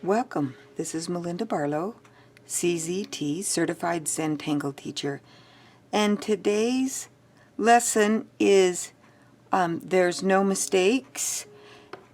Welcome. This is Melinda Barlow, CZT, Certified Zentangle Teacher. And today's lesson is there's no mistakes.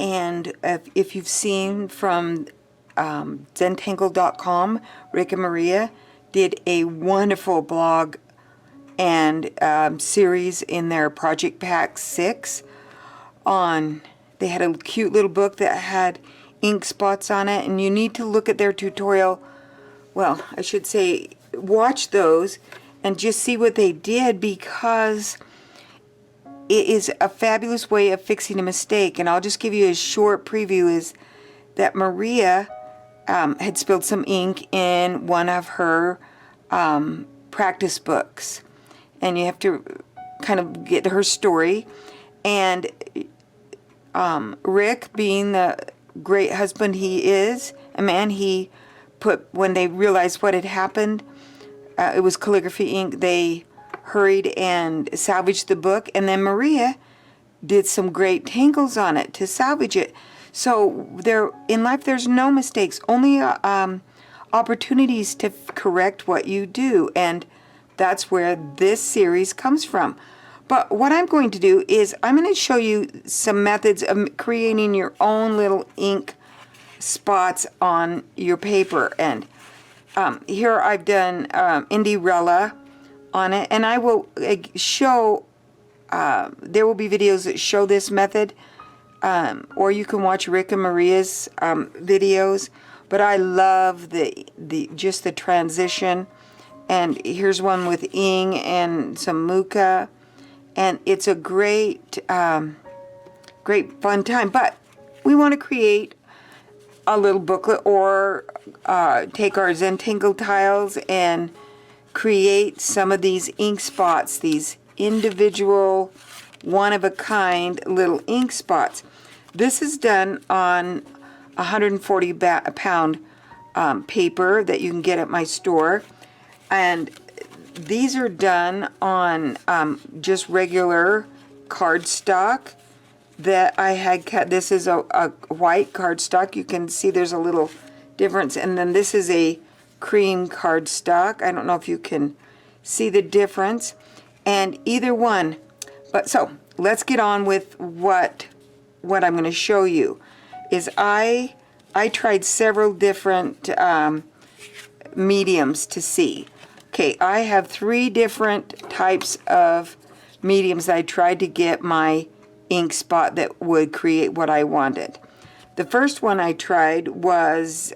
And if you've seen from Zentangle.com, Rick and Maria did a wonderful blog and series in their Project Pack 6 on, they had a cute little book that had ink spots on it, and you need to look at their tutorial. Well, I should say watch those and just see what they did, because it is a fabulous way of fixing a mistake. And I'll just give you a short preview. Is that Maria had spilled some ink in one of her practice books, and you have to kind of get her story. And Rick, being the great husband he is, a man, he put, when they realized what had happened, it was calligraphy ink, they hurried and salvaged the book, and then Maria did some great tangles on it to salvage it. So there, in life, there's no mistakes, only opportunities to correct what you do, and that's where this series comes from. But what I'm going to do is I'm going to show you some methods of creating your own little ink spots on your paper. And here I've done Indirella on it, and I will show, there will be videos that show this method, or you can watch Rick and Maria's videos. But I love just the transition. And here's one with ing and some muka. And it's a great, great fun time. But we want to create a little booklet, or take our Zentangle tiles and create some of these ink spots, these individual, one-of-a-kind little ink spots. This is done on 140 pound paper that you can get at my store. And these are done on just regular cardstock that I had cut. This is a white cardstock. You can see there's a little difference. And then this is a cream cardstock. I don't know if you can see the difference. And either one. But so let's get on with what I'm going to show you. Is I tried several different mediums to see. Okay, I have 3 different types of mediums that I tried to get my ink spot that would create what I wanted. The first one I tried was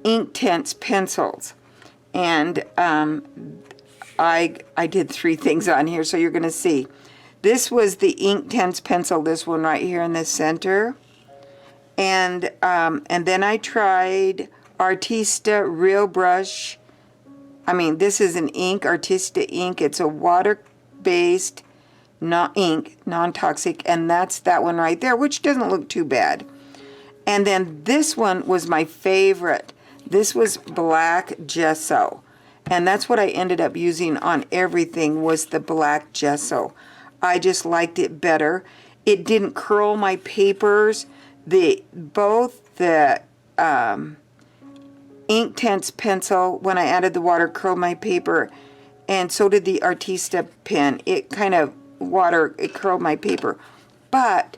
Inktense pencils, and I did 3 things on here, so you're going to see. This was the Inktense pencil, this one right here in the center, and then I tried Artista Real Brush. I mean, this is an ink, Artista ink. It's a water-based ink, non-toxic, and that's that one right there, which doesn't look too bad. And then this one was my favorite. This was black gesso, and that's what I ended up using on everything, was the black gesso. I just liked it better. It didn't curl my papers. Both the Inktense pencil, when I added the water, curled my paper, and so did the Artista pen. It kind of it curled my paper. But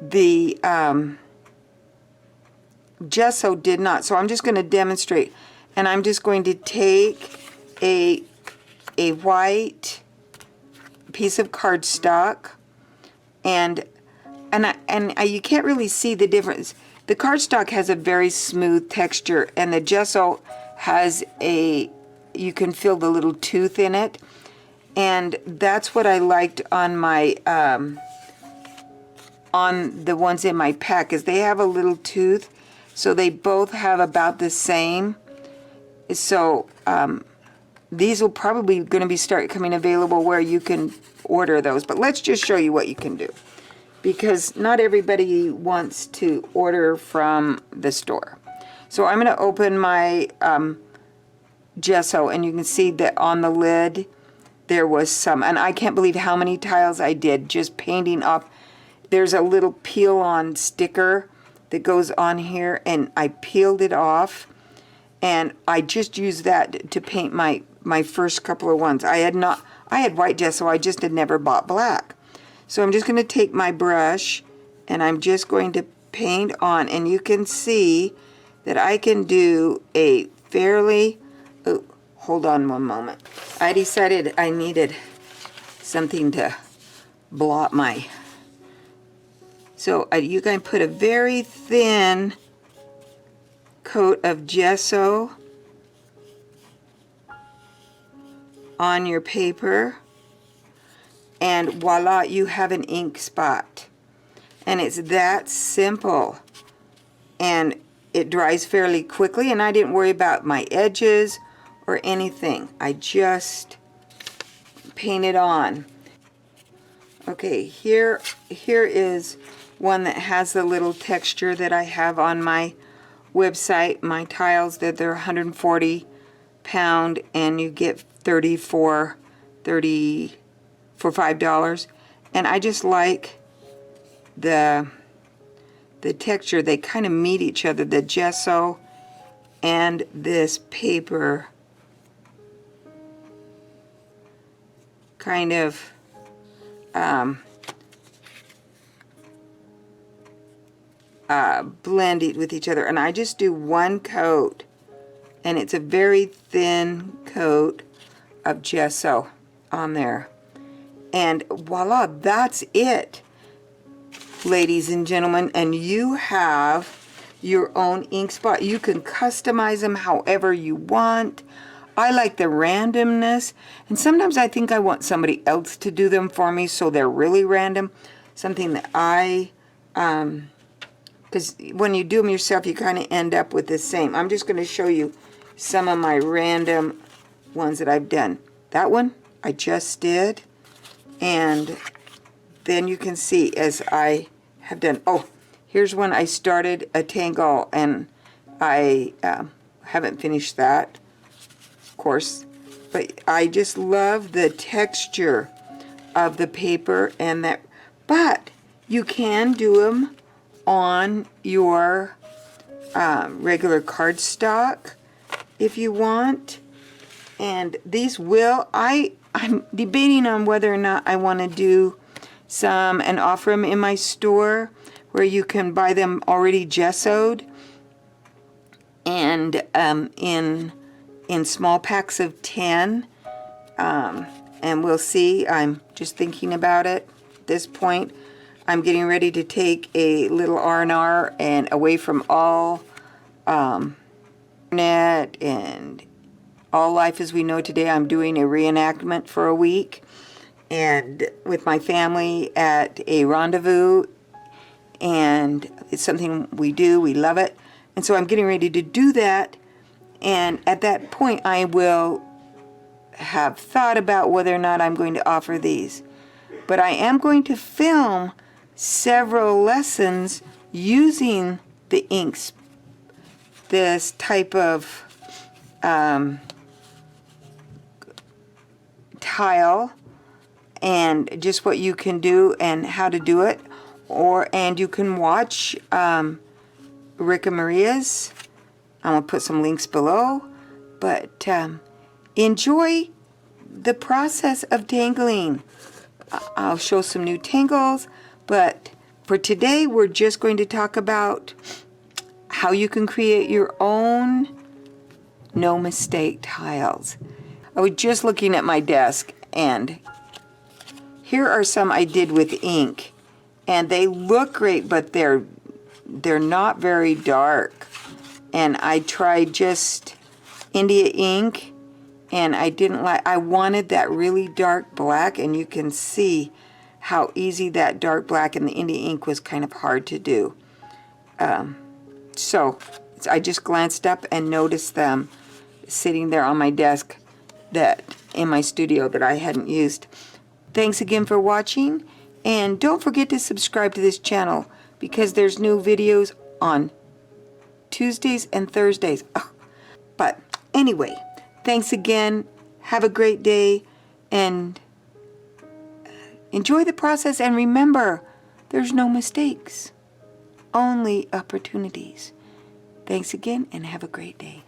the gesso did not. So I'm just going to demonstrate, and I'm just going to take a white piece of cardstock, and you can't really see the difference. The cardstock has a very smooth texture, and the gesso has you can feel the little tooth in it. And that's what I liked on my, on the ones in my pack, is they have a little tooth. So they both have about the same. So these will probably going to be start coming available where you can order those. But let's just show you what you can do, because not everybody wants to order from the store. So I'm going to open my gesso, and you can see that on the lid there was some, and I can't believe how many tiles I did just painting off. There's a little peel on sticker that goes on here, and I peeled it off, and I just used that to paint my first couple of ones. I had white gesso, I just had never bought black. So I'm just going to take my brush and I'm just going to paint on, and you can see that I can do a fairly, oh, hold on one moment. I decided I needed something to blot my, so you can put a very thin coat of gesso on your paper, and voila, you have an ink spot. And it's that simple, and it dries fairly quickly, and I didn't worry about my edges or anything. I just painted on. Okay, here is one that has the little texture that I have on my website. My tiles, that they're 140 pound, and you get 30 for $5. And I just like the texture. They kind of meet each other, the gesso and this paper kind of blend it with each other. And I just do one coat, and it's a very thin coat of gesso on there, and voila, that's it, ladies and gentlemen. And you have your own ink spot. You can customize them however you want. I like the randomness, and sometimes I think I want somebody else to do them for me, so they're really random. Something that I because when you do them yourself, you kind of end up with the same. I'm just going to show you some of my random ones that I've done. That one I just did, and then you can see as I have done. Oh, here's one I started, a Tangle, and I haven't finished that, of course, but I just love the texture of the paper and that. But you can do them on your regular cardstock if you want. And these will, I'm debating on whether or not I want to do some and offer them in my store, where you can buy them already gessoed, and in small packs of 10. And we'll see. I'm just thinking about it at this point. I'm getting ready to take a little R&R and away from all net and all life as we know today. I'm doing a reenactment for a week, and with my family at a rendezvous, and it's something we do. We love it. And so I'm getting ready to do that, and at that point I will have thought about whether or not I'm going to offer these. But I am going to film several lessons using the inks, this type of tile, and just what you can do and how to do it. And you can watch Rick and Maria's. I'm going to put some links below. But enjoy the process of tangling. I'll show some new tangles, but for today we're just going to talk about how you can create your own no mistake tiles. I was just looking at my desk, and here are some I did with ink, and they look great, but they're not very dark. And I tried just India ink, and I didn't like, I wanted that really dark black, and you can see how easy that dark black and the India ink was kind of hard to do. So I just glanced up and noticed them sitting there on my desk that in my studio that I hadn't used. Thanks again for watching, and don't forget to subscribe to this channel because there's new videos on Tuesdays and Thursdays. Oh, but anyway, thanks again. Have a great day, and enjoy the process, and remember, there's no mistakes. only opportunities. Thanks again and have a great day.